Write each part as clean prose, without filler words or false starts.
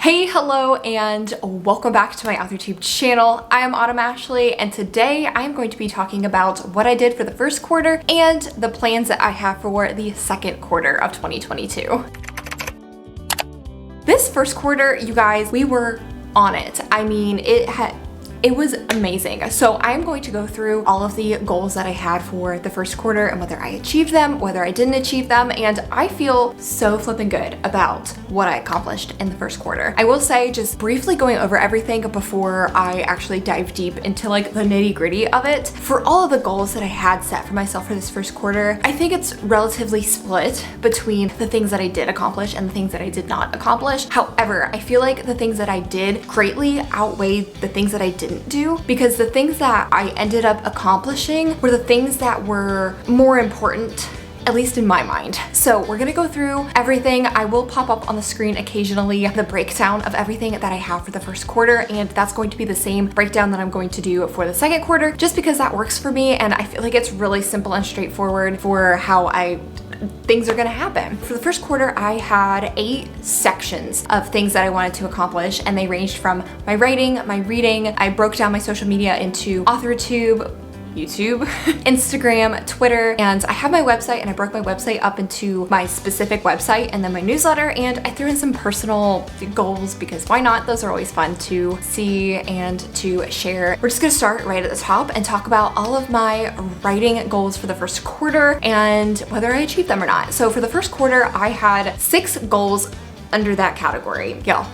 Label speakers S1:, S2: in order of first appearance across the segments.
S1: Hey, hello, and welcome back to my Authortube channel. I am Autumn Ashley, and today I'm going to be talking about what I did for the first quarter and the plans that I have for the second quarter of 2022. This first quarter, you guys, we were on it. I mean, it was amazing. So I'm going to go through all of the goals that I had for the first quarter and whether I achieved them, whether I didn't achieve them, and I feel so flippin' good about what I accomplished in the first quarter. I will say, just briefly going over everything before I actually dive deep into like the nitty-gritty of it. For all of the goals that I had set for myself for this first quarter, I think it's relatively split between the things that I did accomplish and the things that I did not accomplish. However, I feel like the things that I did greatly outweighed the things that I didn't do, because the things that I ended up accomplishing were the things that were more important, at least in my mind. So we're gonna go through everything. I will pop up on the screen occasionally the breakdown of everything that I have for the first quarter, and that's going to be the same breakdown that I'm going to do for the second quarter, just because that works for me, and I feel like it's really simple and straightforward for how things are gonna happen. For the first quarter, I had 8 sections of things that I wanted to accomplish, and they ranged from my writing, my reading. I broke down my social media into Authortube, YouTube, Instagram, Twitter, and I have my website, and I broke my website up into my specific website and then my newsletter, and I threw in some personal goals because why not? Those are always fun to see and to share. We're just gonna start right at the top and talk about all of my writing goals for the first quarter and whether I achieved them or not. So for the first quarter, I had 6 goals under that category. Y'all,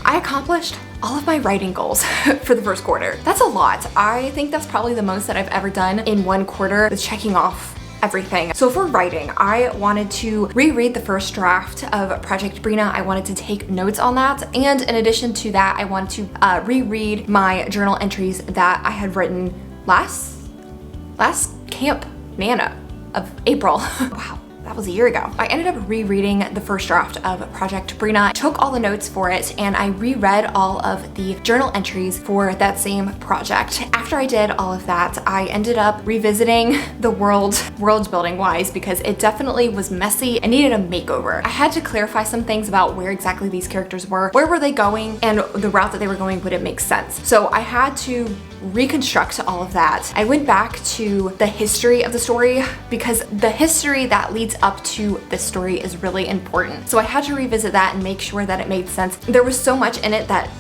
S1: I accomplished all of my writing goals for the first quarter. That's a lot. I think that's probably the most that I've ever done in one quarter with checking off everything. So for writing, I wanted to reread the first draft of Project Brina. I wanted to take notes on that. And in addition to that, I wanted to reread my journal entries that I had written last Camp Nana of April. Wow. That was a year ago. I ended up rereading the first draft of Project Brina. I took all the notes for it and I reread all of the journal entries for that same project. After I did all of that, I ended up revisiting the world building wise, because it definitely was messy and needed a makeover. I had to clarify some things about where exactly these characters were, where were they going, and the route that they were going, would it make sense? So I had to reconstruct all of that. I went back to the history of the story because the history that leads up to this story is really important. So I had to revisit that and make sure that it made sense. There was so much in it that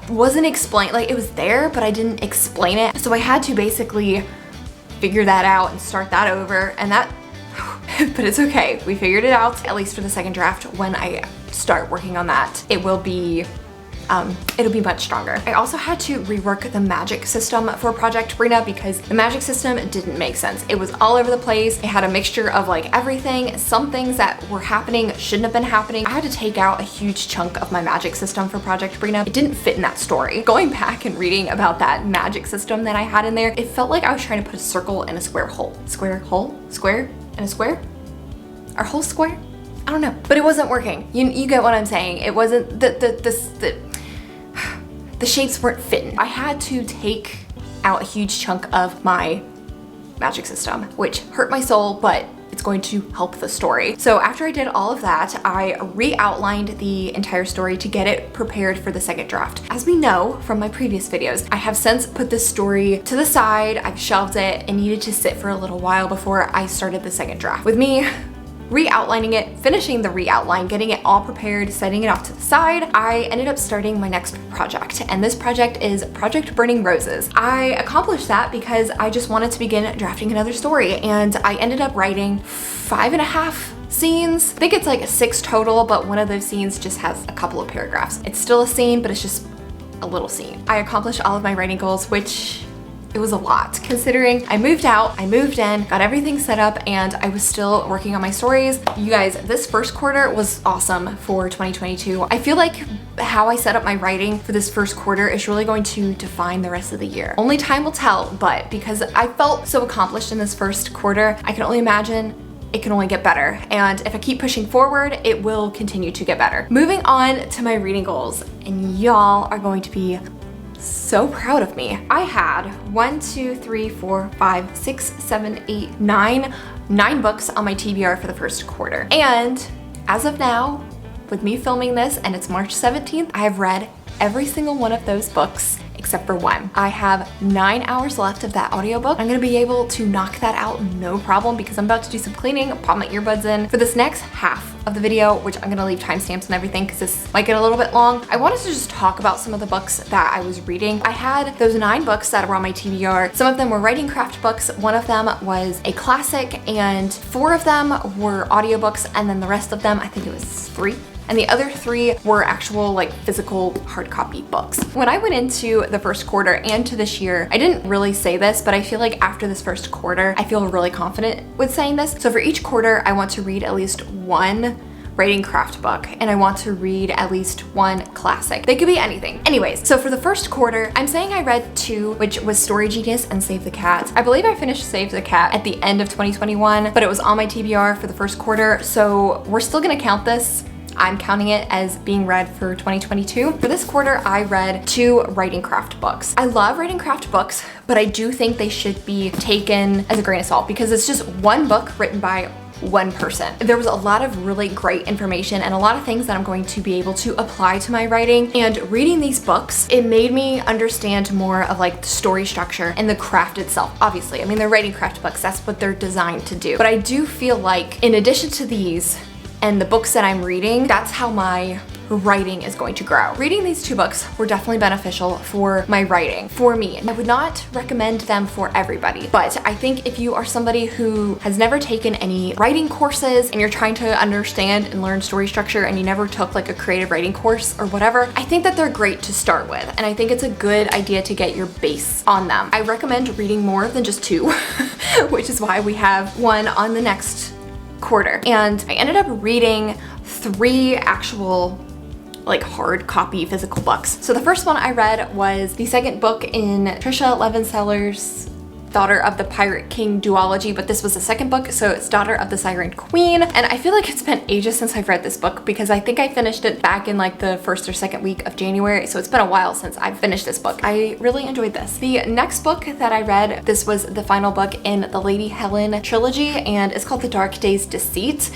S1: wasn't explained, like it was there, but I didn't explain it. So I had to basically figure that out and start that over, and that, but it's okay. We figured it out, at least for the second draft. When I start working on that, it'll be much stronger. I also had to rework the magic system for Project Brina because the magic system didn't make sense. It was all over the place. It had a mixture of like everything. Some things that were happening shouldn't have been happening. I had to take out a huge chunk of my magic system for Project Brina. It didn't fit in that story. Going back and reading about that magic system that I had in there, it felt like I was trying to put a circle in a square hole. Square hole? Square in a square? Our whole square? I don't know, but it wasn't working. You get what I'm saying. It wasn't, the shapes weren't fitting. I had to take out a huge chunk of my magic system, which hurt my soul, but it's going to help the story. So after I did all of that, I re-outlined the entire story to get it prepared for the second draft. As we know from my previous videos, I have since put this story to the side. I've shelved it and needed to sit for a little while before I started the second draft. With me re-outlining it, finishing the re-outline, getting it all prepared, setting it off to the side, I ended up starting my next project, and this project is Project Burning Roses. I accomplished that because I just wanted to begin drafting another story, and I ended up writing 5.5 scenes. I think it's like 6 total, but one of those scenes just has a couple of paragraphs. It's still a scene, but it's just a little scene. I accomplished all of my writing goals, which it was a lot, considering I moved out, I moved in, got everything set up, and I was still working on my stories. You guys, this first quarter was awesome for 2022. I feel like how I set up my writing for this first quarter is really going to define the rest of the year. Only time will tell, but because I felt so accomplished in this first quarter, I can only imagine it can only get better. And if I keep pushing forward, it will continue to get better. Moving on to my reading goals, and y'all are going to be so proud of me. I had 1, 2, 3, 4, 5, 6, 7, 8, 9 books on my TBR for the first quarter. And as of now, with me filming this and it's March 17th, I have read every single one of those books except for one. I have 9 hours left of that audiobook. I'm gonna be able to knock that out no problem because I'm about to do some cleaning, pop my earbuds in. For this next half of the video, which I'm gonna leave timestamps and everything because this might get a little bit long, I wanted to just talk about some of the books that I was reading. I had those 9 books that were on my TBR. Some of them were writing craft books, one of them was a classic, and 4 of them were audiobooks, and then the rest of them, I think it was 3, and the other 3 were actual like physical hard copy books. When I went into the first quarter and to this year, I didn't really say this, but I feel like after this first quarter, I feel really confident with saying this. So for each quarter, I want to read at least 1 writing craft book, and I want to read at least 1 classic. They could be anything. Anyways, so for the first quarter, I'm saying I read 2, which was Story Genius and Save the Cat. I believe I finished Save the Cat at the end of 2021, but it was on my TBR for the first quarter, so we're still gonna count this. I'm counting it as being read for 2022. For this quarter, I read 2 writing craft books. I love writing craft books, but I do think they should be taken as a grain of salt because it's just 1 book written by 1 person. There was a lot of really great information and a lot of things that I'm going to be able to apply to my writing. And reading these books, it made me understand more of like the story structure and the craft itself. Obviously, I mean, they're writing craft books, that's what they're designed to do. But I do feel like in addition to these, and the books that I'm reading, that's how my writing is going to grow. Reading these 2 books were definitely beneficial for my writing, for me. I would not recommend them for everybody, but I think if you are somebody who has never taken any writing courses and you're trying to understand and learn story structure and you never took like a creative writing course or whatever, I think that they're great to start with. And I think it's a good idea to get your base on them. I recommend reading more than just 2, which is why we have 1 on the next quarter. And I ended up reading 3 actual like hard copy physical books. So the first one I read was the second book in Tricia Levenseller's Daughter of the Pirate King duology, but this was the second book, so it's Daughter of the Siren Queen. And I feel like it's been ages since I've read this book because I think I finished it back in like the 1st or 2nd week of January, so it's been a while since I've finished this book. I really enjoyed this. The next book that I read, this was the final book in the Lady Helen trilogy, and it's called The Dark Days Deceit.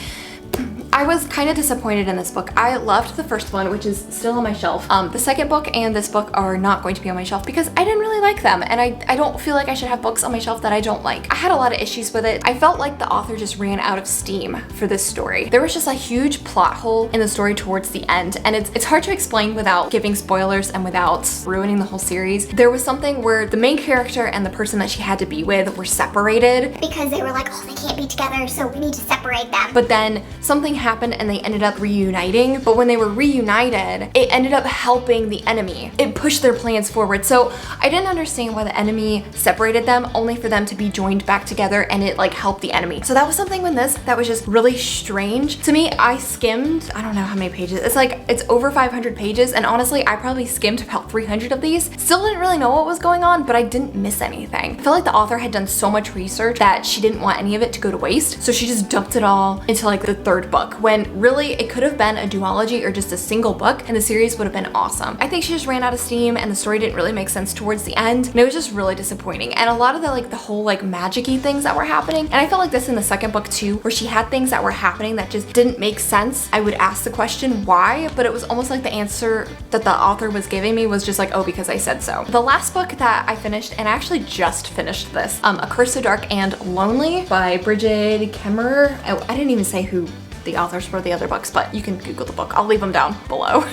S1: I was kind of disappointed in this book. I loved the first one, which is still on my shelf. The second book and this book are not going to be on my shelf because I didn't really like them, and I don't feel like I should have books on my shelf that I don't like. I had a lot of issues with it. I felt like the author just ran out of steam for this story. There was just a huge plot hole in the story towards the end, and it's hard to explain without giving spoilers and without ruining the whole series. There was something where the main character and the person that she had to be with were separated.
S2: Because they were like, oh, they can't be together, so we need to separate them.
S1: But then something happened and they ended up reuniting. But when they were reunited, it ended up helping the enemy. It pushed their plans forward. So I didn't understand why the enemy separated them, only for them to be joined back together, and it like helped the enemy. So that was something with this that was just really strange to me. I skimmed, I don't know how many pages. It's over 500 pages, and honestly, I probably skimmed about 300 of these. Still didn't really know what was going on, but I didn't miss anything. I feel like the author had done so much research that she didn't want any of it to go to waste. So she just dumped it all into like the 3rd book, when really it could have been a duology or just a single book and the series would have been awesome. I think she just ran out of steam and the story didn't really make sense towards the end, and it was just really disappointing. And a lot of the whole like magic-y things that were happening, and I felt like this in the second book too, where she had things that were happening that just didn't make sense. I would ask the question why, but it was almost like the answer that the author was giving me was just like, oh, because I said so. The last book that I finished, and I actually just finished this, A Curse So Dark and Lonely by Brigid, Kemmerer. I didn't even say who the authors for the other books, but you can Google the book. I'll leave them down below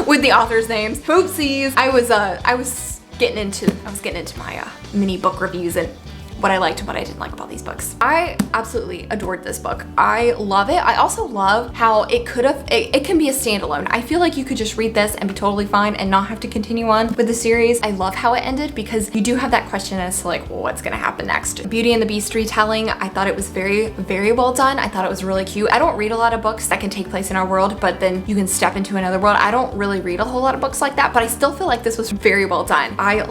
S1: with the authors' names. Oopsies. I was getting into my mini book reviews and what I liked and what I didn't like about these books. I absolutely adored this book. I love it. I also love how it can be a standalone. I feel like you could just read this and be totally fine and not have to continue on with the series. I love how it ended because you do have that question as to like, well, what's gonna happen next? Beauty and the Beast retelling, I thought it was very, very well done. I thought it was really cute. I don't read a lot of books that can take place in our world, but then you can step into another world. I don't really read a whole lot of books like that, but I still feel like this was very well done. I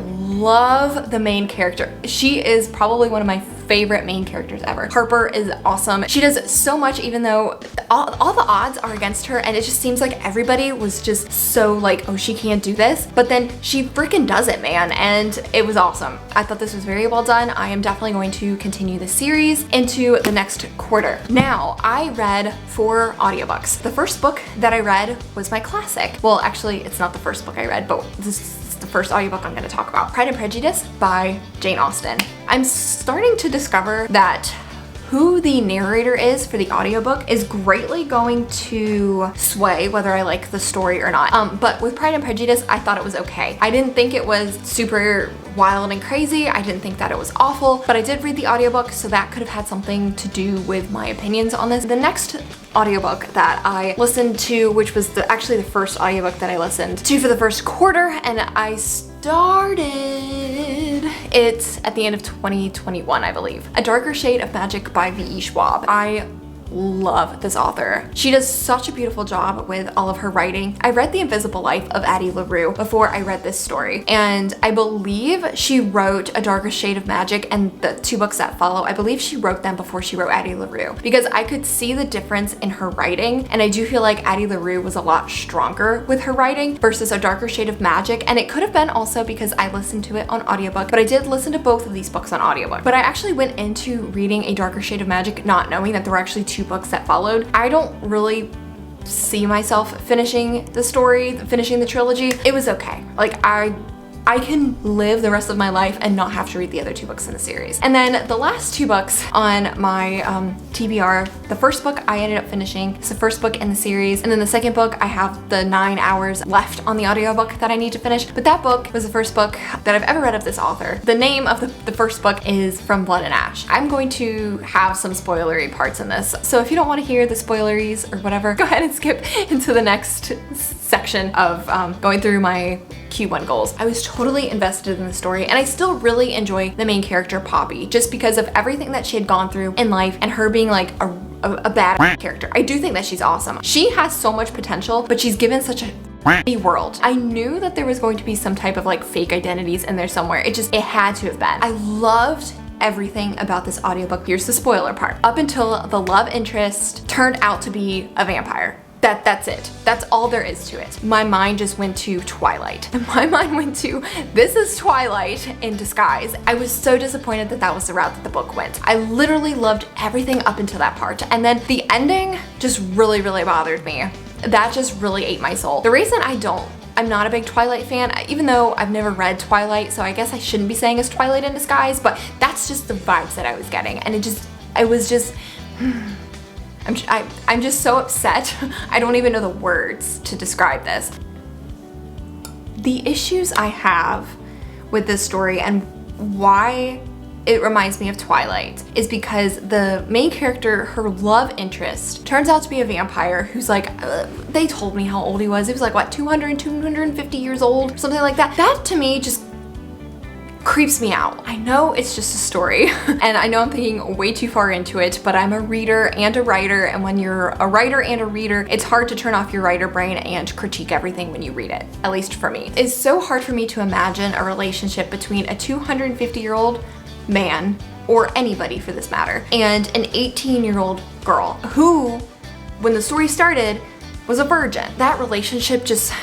S1: love the main character. She is probably one of my favorite main characters ever. Harper is awesome. She does so much even though all the odds are against her, and it just seems like everybody was just so like, oh, she can't do this, but then she freaking does it, man, and it was awesome. I thought this was very well done. I am definitely going to continue the series into the next quarter. Now, I read 4 audiobooks. The first book that I read was my classic. Well, actually, it's not the first book I read, but this is the first audiobook I'm going to talk about. Pride and Prejudice by Jane Austen. I'm starting to discover that who the narrator is for the audiobook is greatly going to sway whether I like the story or not. But with Pride and Prejudice, I thought it was okay. I didn't think it was super wild and crazy. I didn't think that it was awful, but I did read the audiobook, so that could have had something to do with my opinions on this. The next audiobook that I listened to, which was actually the first audiobook that I listened to for the first quarter, and I started it at the end of 2021, I believe. A Darker Shade of Magic by V.E. Schwab. I love this author. She does such a beautiful job with all of her writing. I read The Invisible Life of Addie LaRue before I read this story, and I believe she wrote A Darker Shade of Magic and the 2 books that follow. I believe she wrote them before she wrote Addie LaRue, because I could see the difference in her writing, and I do feel like Addie LaRue was a lot stronger with her writing versus A Darker Shade of Magic, and it could have been also because I listened to it on audiobook, but I did listen to both of these books on audiobook. But I actually went into reading A Darker Shade of Magic not knowing that there were actually 2 books that followed. I don't really see myself finishing the story, finishing the trilogy. It was okay. Like I can live the rest of my life and not have to read the other 2 books in the series. And then the last 2 books on my TBR, the first book I ended up finishing. It's the first book in the series. And then the second book, I have the 9 hours left on the audiobook that I need to finish. But that book was the first book that I've ever read of this author. The name of the first book is From Blood and Ash. I'm going to have some spoilery parts in this. So if you don't want to hear the spoileries or whatever, go ahead and skip into the next section of going through my Q1 goals. I was totally invested in the story, and I still really enjoy the main character, Poppy, just because of everything that she had gone through in life and her being like a bad character. I do think that she's awesome. She has so much potential, but she's given such a world. I knew that there was going to be some type of like fake identities in there somewhere. It had to have been. I loved everything about this audiobook. Here's the spoiler part. Up until the love interest turned out to be a vampire. That's it. That's all there is to it. My mind just went to Twilight. My mind went to, this is Twilight in disguise. I was so disappointed that that was the route that the book went. I literally loved everything up until that part. And then the ending just really, really bothered me. That just really ate my soul. The reason I'm not a big Twilight fan, even though I've never read Twilight, so I guess I shouldn't be saying it's Twilight in disguise, but that's just the vibes that I was getting. And I'm just so upset. I don't even know the words to describe this. The issues I have with this story and why it reminds me of Twilight is because the main character, her love interest, turns out to be a vampire who's like, they told me how old he was. He was like, what, 250 years old? Something like that. That to me just creeps me out. I know it's just a story and I know I'm thinking way too far into it, but I'm a reader and a writer, and when you're a writer and a reader, it's hard to turn off your writer brain and critique everything when you read it, at least for me. It's so hard for me to imagine a relationship between a 250-year-old man, or anybody for this matter, and an 18-year-old girl who, when the story started, was a virgin. That relationship just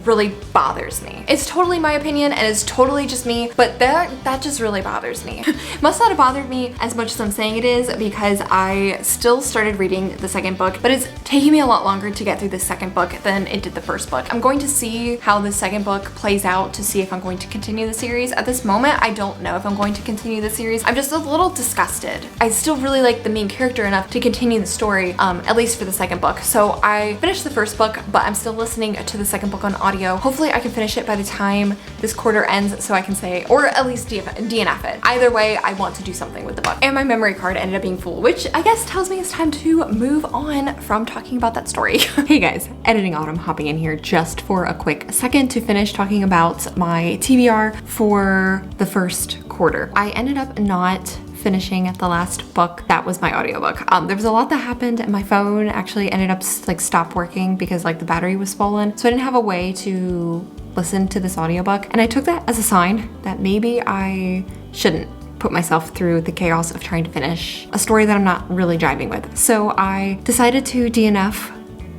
S1: really bothers me. It's totally my opinion and it's totally just me, but that just really bothers me. Must not have bothered me as much as I'm saying it is, because I still started reading the second book, but it's taking me a lot longer to get through the second book than it did the first book. I'm going to see how the second book plays out to see if I'm going to continue the series. At this moment, I don't know if I'm going to continue the series. I'm just a little disgusted. I still really like the main character enough to continue the story, at least for the second book. So I finished the first book, but I'm still listening to the second book on audio. Hopefully I can finish it by the time this quarter ends, so I can say, or at least DNF it. Either way, I want to do something with the book. And my memory card ended up being full, which I guess tells me it's time to move on from talking about that story. Hey guys, Editing Autumn hopping in here just for a quick second to finish talking about my TBR for the first quarter. I ended up not finishing the last book that was my audiobook. There was a lot that happened, and my phone actually ended up like stopped working because like the battery was swollen, so I didn't have a way to listen to this audiobook, and I took that as a sign that maybe I shouldn't put myself through the chaos of trying to finish a story that I'm not really jiving with. So I decided to DNF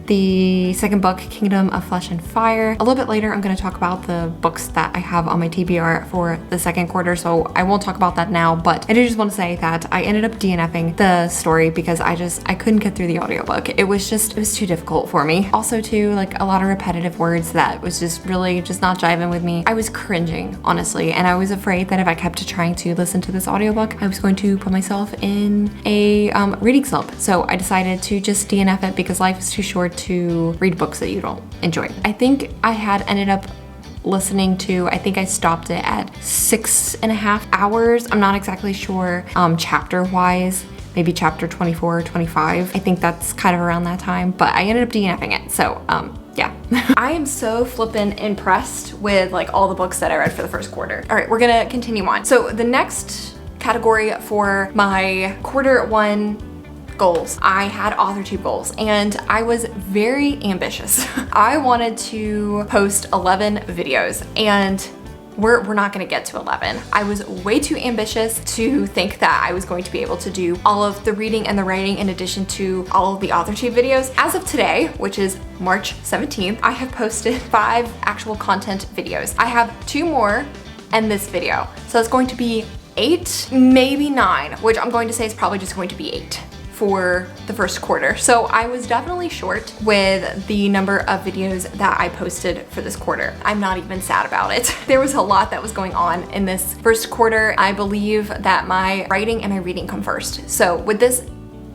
S1: the second book, Kingdom of Flesh and Fire. A little bit later, I'm going to talk about the books that I have on my TBR for the second quarter, so I won't talk about that now, but I do just want to say that I ended up DNFing the story because I couldn't get through the audiobook. It was too difficult for me. Also too, like a lot of repetitive words that was just really just not jiving with me. I was cringing, honestly, and I was afraid that if I kept trying to listen to this audiobook, I was going to put myself in a reading slump. So I decided to just DNF it because life is too short to read books that you don't enjoy. I think I had ended up listening to, I think I stopped it at 6.5 hours. I'm not exactly sure chapter wise, maybe chapter 24 or 25. I think that's kind of around that time, but I ended up DNFing it. So yeah. I am so flippin' impressed with like all the books that I read for the first quarter. All right, we're gonna continue on. So the next category for my quarter one goals, I had Authortube goals, and I was very ambitious. I wanted to post 11 videos, and we're not gonna get to 11. I was way too ambitious to think that I was going to be able to do all of the reading and the writing in addition to all of the Authortube videos. As of today, which is March 17th, I have posted 5 actual content videos. I have 2 more and this video. So it's going to be 8, maybe 9, which I'm going to say is probably just going to be 8 for the first quarter. So I was definitely short with the number of videos that I posted for this quarter. I'm not even sad about it. There was a lot that was going on in this first quarter. I believe that my writing and my reading come first. So with this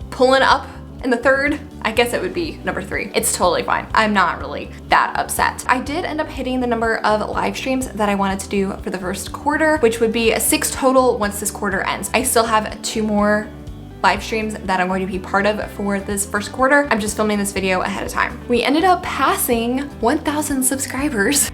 S1: pulling up in the third, I guess it would be number 3. It's totally fine. I'm not really that upset. I did end up hitting the number of live streams that I wanted to do for the first quarter, which would be 6 total once this quarter ends. I still have 2 more live streams that I'm going to be part of for this first quarter. I'm just filming this video ahead of time. We ended up passing 1,000 subscribers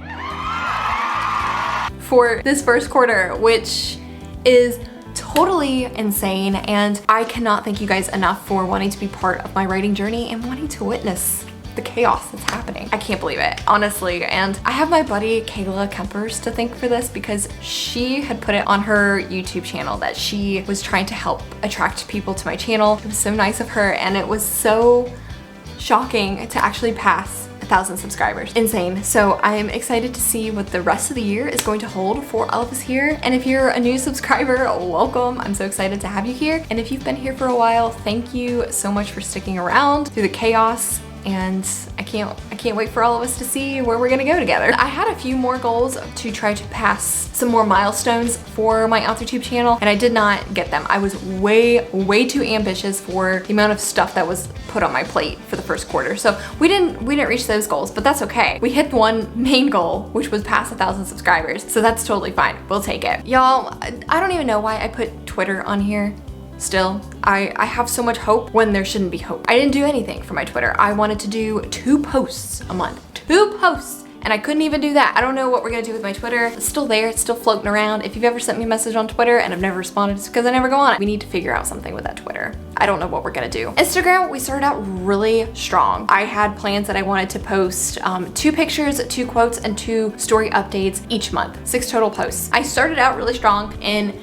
S1: for this first quarter, which is totally insane, and I cannot thank you guys enough for wanting to be part of my writing journey and wanting to witness the chaos that's happening. I can't believe it, honestly. And I have my buddy Kayla Kempers to thank for this because she had put it on her YouTube channel that she was trying to help attract people to my channel. It was so nice of her, and it was so shocking to actually pass 1,000 subscribers. Insane. So I'm excited to see what the rest of the year is going to hold for all of us here. And if you're a new subscriber, welcome. I'm so excited to have you here. And if you've been here for a while, thank you so much for sticking around through the chaos. And I can't wait for all of us to see where we're gonna go together. I had a few more goals to try to pass some more milestones for my Authortube channel, and I did not get them. I was way too ambitious for the amount of stuff that was put on my plate for the first quarter. So we didn't reach those goals, but that's okay. We hit one main goal, which was past 1,000 subscribers. So that's totally fine. We'll take it. Y'all, I don't even know why I put Twitter on here. Still, I have so much hope when there shouldn't be hope. I didn't do anything for my Twitter. I wanted to do 2 posts a month. 2 posts! And I couldn't even do that. I don't know what we're gonna do with my Twitter. It's still there, it's still floating around. If you've ever sent me a message on Twitter and I've never responded, it's because I never go on it. We need to figure out something with that Twitter. I don't know what we're gonna do. Instagram, we started out really strong. I had plans that I wanted to post 2 pictures, 2 quotes, and 2 story updates each month. 6 total posts. I started out really strong in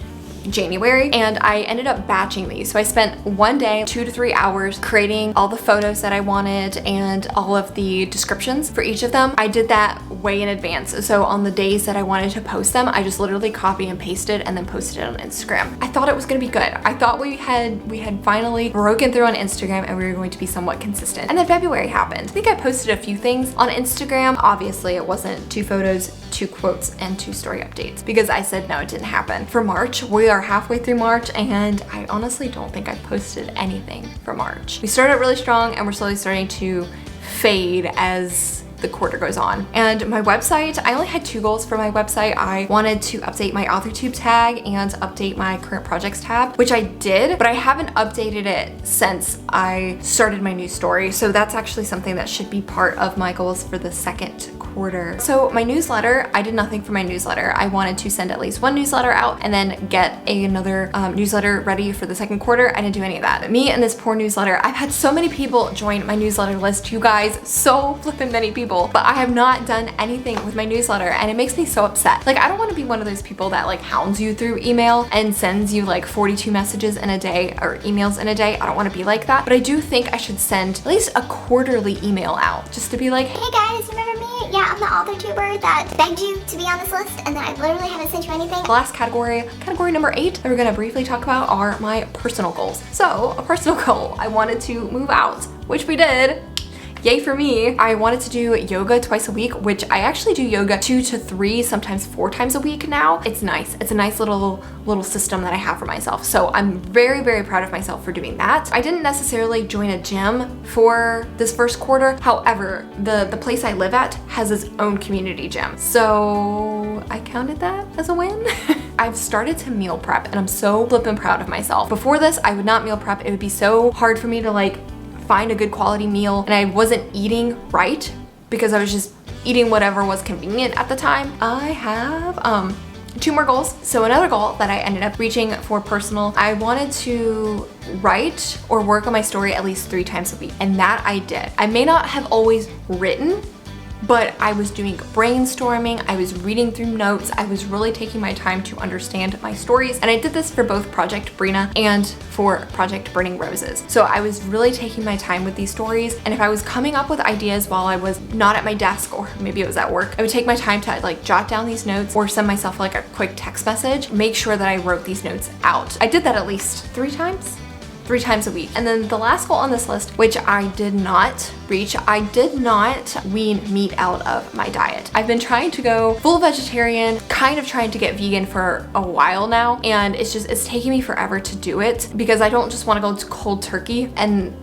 S1: January, and I ended up batching these. So I spent one day, 2 to 3 hours creating all the photos that I wanted and all of the descriptions for each of them. I did that way in advance. So on the days that I wanted to post them, I just literally copy and pasted and then posted it on Instagram. I thought it was gonna be good. I thought we had finally broken through on Instagram and we were going to be somewhat consistent. And then February happened. I think I posted a few things on Instagram. Obviously it wasn't 2 photos, 2 quotes, and 2 story updates because I said no, it didn't happen. For March, we are halfway through March, and I honestly don't think I've posted anything for March. We started really strong and we're slowly starting to fade as the quarter goes on. And my website, I only had 2 goals for my website. I wanted to update my Authortube tag and update my current projects tab, which I did, but I haven't updated it since I started my new story. So that's actually something that should be part of my goals for the second quarter. quarter. So my newsletter, I did nothing for my newsletter. I wanted to send at least one newsletter out and then get another newsletter ready for the second quarter. I didn't do any of that. Me and this poor newsletter, I've had so many people join my newsletter list, you guys, so flippin' many people, but I have not done anything with my newsletter and it makes me so upset. Like, I don't want to be one of those people that like hounds you through email and sends you like 42 messages in a day or emails in a day. I don't want to be like that, but I do think I should send at least a quarterly email out just to be like,
S2: hey guys, remember me? Yeah, I'm the Authortuber that begged you to be on this list and then I literally haven't sent you anything.
S1: The last category number 8 that we're gonna briefly talk about are my personal goals. So a personal goal, I wanted to move out, which we did. Yay for me. I wanted to do yoga twice a week, which I actually do yoga 2 to 3, sometimes 4 times a week now. It's nice. It's a nice little system that I have for myself. So I'm very, very proud of myself for doing that. I didn't necessarily join a gym for this first quarter. However, the place I live at has its own community gym. So I counted that as a win. I've started to meal prep and I'm so flippin' proud of myself. Before this, I would not meal prep. It would be so hard for me to like find a good quality meal and I wasn't eating right because I was just eating whatever was convenient at the time. I have 2 more goals. So another goal that I ended up reaching for personal, I wanted to write or work on my story at least 3 times a week, and that I did. I may not have always written, but I was doing brainstorming, I was reading through notes, I was really taking my time to understand my stories, and I did this for both Project Brina and for Project Burning Roses. So I was really taking my time with these stories, and if I was coming up with ideas while I was not at my desk or maybe it was at work, I would take my time to like jot down these notes or send myself like a quick text message, make sure that I wrote these notes out. I did that at least 3 times a week. And then the last goal on this list, which I did not reach, I did not wean meat out of my diet. I've been trying to go full vegetarian, kind of trying to get vegan for a while now, and it's taking me forever to do it because I don't just want to go to cold turkey and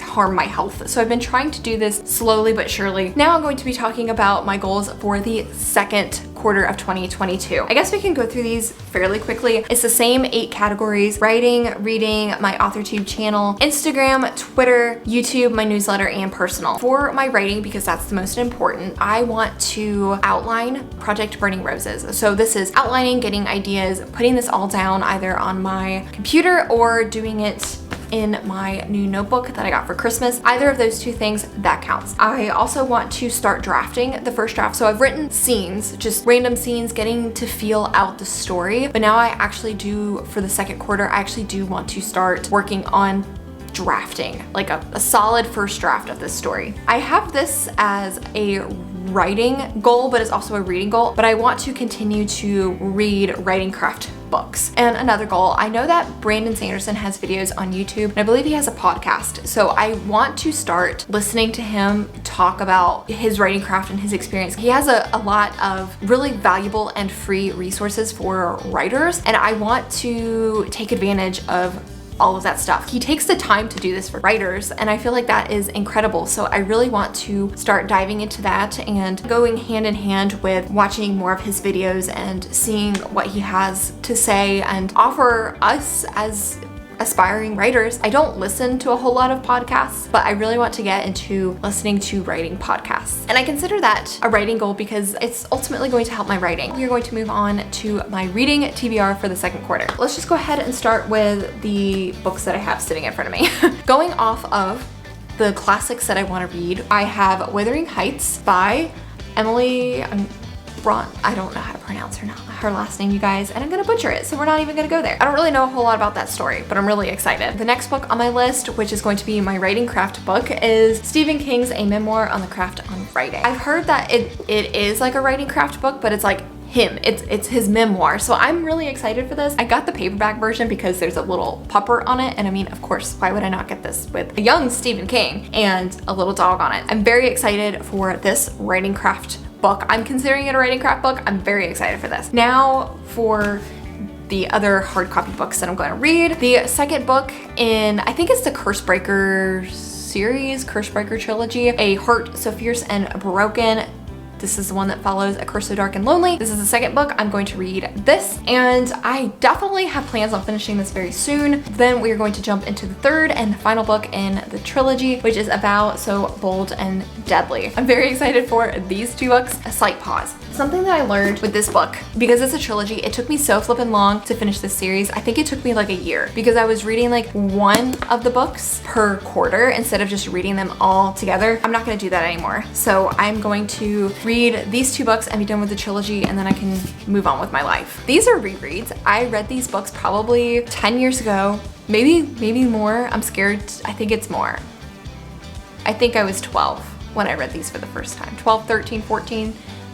S1: harm my health. So I've been trying to do this slowly but surely. Now I'm going to be talking about my goals for the second quarter of 2022. I guess we can go through these fairly quickly. It's the same 8 categories: writing, reading, my Authortube channel, Instagram, Twitter, YouTube, my newsletter, and personal. For my writing, because that's the most important, I want to outline Project Burning Roses. So this is outlining, getting ideas, putting this all down either on my computer or doing it in my new notebook that I got for Christmas. Either of those 2 things, that counts. I also want to start drafting the first draft. So I've written scenes, just random scenes, getting to feel out the story. But now I actually do, for the second quarter, I actually do want to start working on drafting, like a solid first draft of this story. I have this as a writing goal, but it's also a reading goal, but I want to continue to read writing craft books. And another goal, I know that Brandon Sanderson has videos on YouTube, and I believe he has a podcast. So I want to start listening to him talk about his writing craft and his experience. He has a lot of really valuable and free resources for writers, and I want to take advantage of all of that stuff. He takes the time to do this for writers, and I feel like that is incredible. So I really want to start diving into that and going hand in hand with watching more of his videos and seeing what he has to say and offer us as aspiring writers. I don't listen to a whole lot of podcasts, but I really want to get into listening to writing podcasts. And I consider that a writing goal because it's ultimately going to help my writing. We're going to move on to my reading TBR for the second quarter. Let's just go ahead and start with the books that I have sitting in front of me. Going off of the classics that I want to read, I have Wuthering Heights by Emily I don't know how to pronounce her last name, you guys, and I'm gonna butcher it, so we're not even gonna go there. I don't really know a whole lot about that story, but I'm really excited. The next book on my list, which is going to be my writing craft book, is Stephen King's A Memoir on the Craft on Writing. I've heard that it is like a writing craft book, but it's like him. It's his memoir. So I'm really excited for this. I got the paperback version because there's a little pupper on it. And I mean, of course, why would I not get this with a young Stephen King and a little dog on it? I'm very excited for this writing craft book. I'm considering it a writing craft book. I'm very excited for this. Now for the other hard copy books that I'm going to read. The second book in, I think it's the Cursebreaker series, Cursebreaker trilogy, A Heart So Fierce and Broken. This is the one that follows A Curse So Dark and Lonely. This is the second book. I'm going to read this, and I definitely have plans on finishing this very soon. Then we are going to jump into the third and final book in the trilogy, which is about So Bold and Deadly. I'm very excited for these two books. A slight pause. Something that I learned with this book, because it's a trilogy, it took me so flippin' long to finish this series. I think it took me like a year because I was reading like one of the books per quarter instead of just reading them all together. I'm not gonna do that anymore. So I'm going to read these two books and be done with the trilogy, and then I can move on with my life. These are rereads. I read these books probably 10 years ago, maybe more. I'm scared. I think it's more. I think I was 12 when I read these for the first time. 12, 13, 14.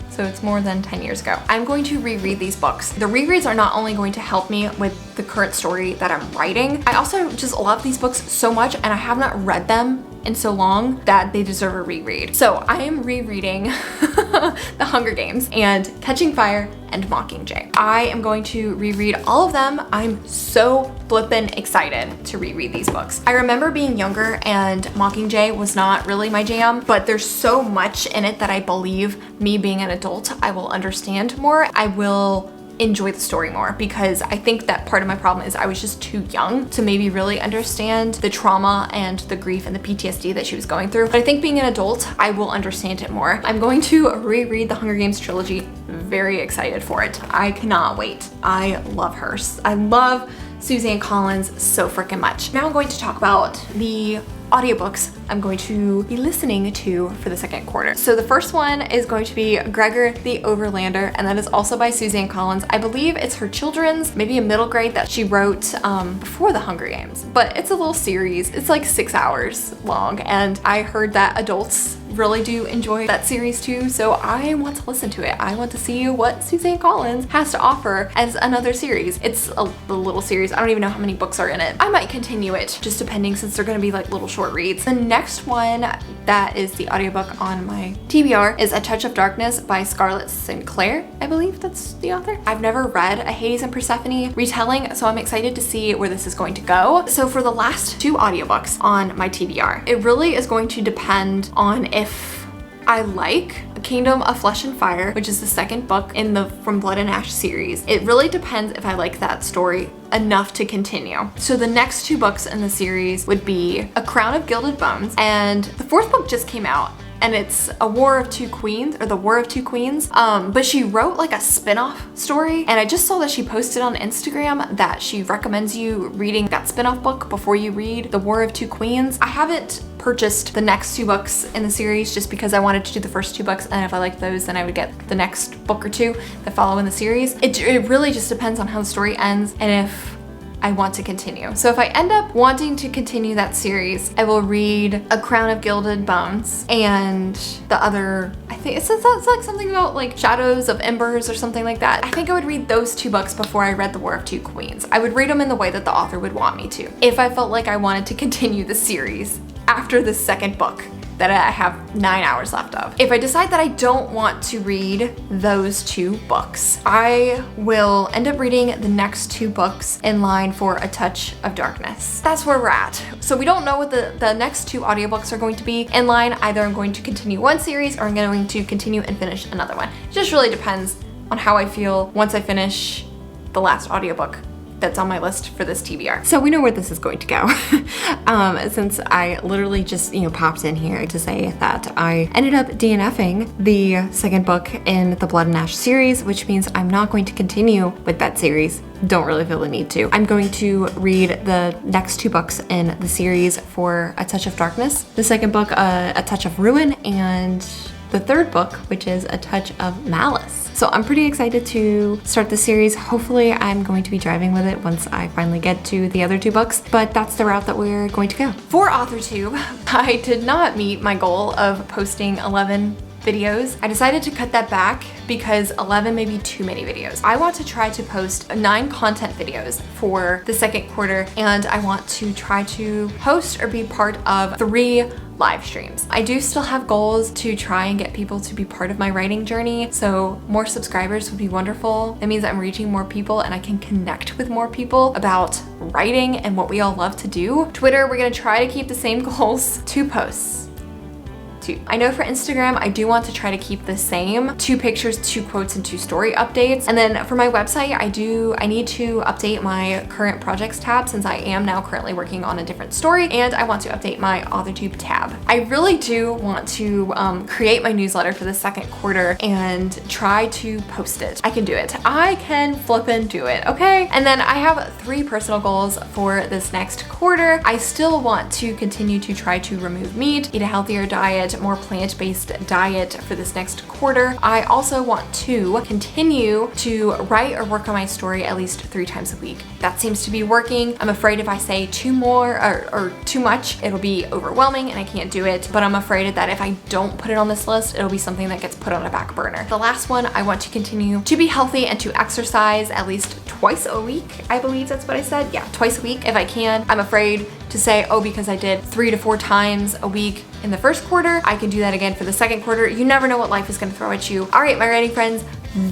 S1: So it's more than 10 years ago. I'm going to reread these books. The rereads are not only going to help me with the current story that I'm writing, I also just love these books so much, and I have not read them in so long that they deserve a reread. So I am rereading The Hunger Games and Catching Fire and Mockingjay. I am going to reread all of them. I'm so flippin' excited to reread these books. I remember being younger and Mockingjay was not really my jam, but there's so much in it that I believe, me being an adult, I will understand more. I will enjoy the story more, because I think that part of my problem is I was just too young to maybe really understand the trauma and the grief and the PTSD that she was going through. But I think being an adult, I will understand it more. I'm going to reread the Hunger Games trilogy. Very excited for it. I cannot wait. I love her. I love Suzanne Collins so freaking much. Now I'm going to talk about the audiobooks I'm going to be listening to for the second quarter. So the first one is going to be Gregor the Overlander, and that is also by Suzanne Collins. I believe it's her children's, maybe a middle grade, that she wrote before the Hunger Games, but it's a little series. It's like 6 hours long, and I heard that adults really do enjoy that series too, so I want to listen to it. I want to see what Suzanne Collins has to offer as another series. It's a little series. I don't even know how many books are in it. I might continue it, just depending, since they're gonna be like little short reads. The next one that is the audiobook on my TBR is A Touch of Darkness by Scarlett Sinclair. I believe that's the author. I've never read a Hades and Persephone retelling, so I'm excited to see where this is going to go. So for the last two audiobooks on my TBR, it really is going to depend on if I like Kingdom of Flesh and Fire, which is the second book in the From Blood and Ash series. It really depends if I like that story enough to continue. So the next two books in the series would be A Crown of Gilded Bones, and the fourth book just came out, and it's A War of Two Queens, or The War of Two Queens. But she wrote like a spin-off story, and I just saw that she posted on Instagram that she recommends you reading that spin-off book before you read The War of Two Queens. I haven't purchased the next two books in the series just because I wanted to do the first two books, and if I liked those, then I would get the next book or two that follow in the series. It really just depends on how the story ends and if I want to continue. So if I end up wanting to continue that series, I will read A Crown of Gilded Bones, and the other, I think it's like something about like Shadows of Embers or something like that. I think I would read those two books before I read The War of Two Queens. I would read them in the way that the author would want me to, if I felt like I wanted to continue the series after the second book that I have 9 hours left of. If I decide that I don't want to read those two books, I will end up reading the next two books in line for A Touch of Darkness. That's where we're at. So we don't know what the next two audiobooks are going to be in line. Either I'm going to continue one series or I'm going to continue and finish another one. It just really depends on how I feel once I finish the last audiobook that's on my list for this TBR. So we know where this is going to go. Since I literally just, popped in here to say that I ended up DNFing the second book in the Blood and Ash series, which means I'm not going to continue with that series. Don't really feel the need to. I'm going to read the next two books in the series for A Touch of Darkness, the second book, A Touch of Ruin, and the third book, which is A Touch of Malice. So I'm pretty excited to start the series. Hopefully I'm going to be driving with it once I finally get to the other two books, but that's the route that we're going to go. For Authortube, I did not meet my goal of posting 11 videos. I decided to cut that back because 11 may be too many videos. I want to try to post 9 content videos for the second quarter, and I want to try to host or be part of 3 live streams. I do still have goals to try and get people to be part of my writing journey, so more subscribers would be wonderful. That means I'm reaching more people and I can connect with more people about writing and what we all love to do. Twitter, we're gonna try to keep the same goals. 2 posts Authortube. I know for Instagram, I do want to try to keep the same 2 pictures, 2 quotes, and 2 story updates. And then for my website, I need to update my current projects tab since I am now currently working on a different story, and I want to update my Authortube tab. I really do want to create my newsletter for the second quarter and try to post it. I can do it. I can flip and do it, okay? And then I have 3 personal goals for this next quarter. I still want to continue to try to remove meat, eat a healthier diet, more plant-based diet for this next quarter. I also want to continue to write or work on my story at least 3 times a week. That seems to be working. I'm afraid if I say too much, it'll be overwhelming and I can't do it. But I'm afraid that if I don't put it on this list, it'll be something that gets put on a back burner. The last one, I want to continue to be healthy and to exercise at least twice a week. I believe that's what I said. Yeah, twice a week if I can. I'm afraid to say, oh, because I did 3 to 4 times a week in the first quarter, I can do that again for the second quarter. You never know what life is gonna throw at you. All right, my writing friends,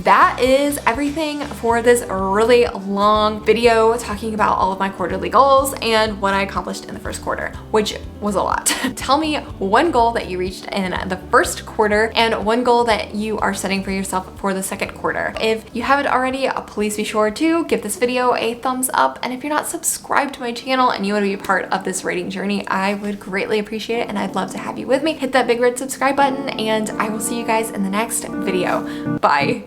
S1: that is everything for this really long video talking about all of my quarterly goals and what I accomplished in the first quarter, which was a lot. Tell me one goal that you reached in the first quarter and one goal that you are setting for yourself for the second quarter. If you haven't already, please be sure to give this video a thumbs up. And if you're not subscribed to my channel and you want to be a part of this writing journey, I would greatly appreciate it and I'd love to have you with me. Hit that big red subscribe button and I will see you guys in the next video. Bye.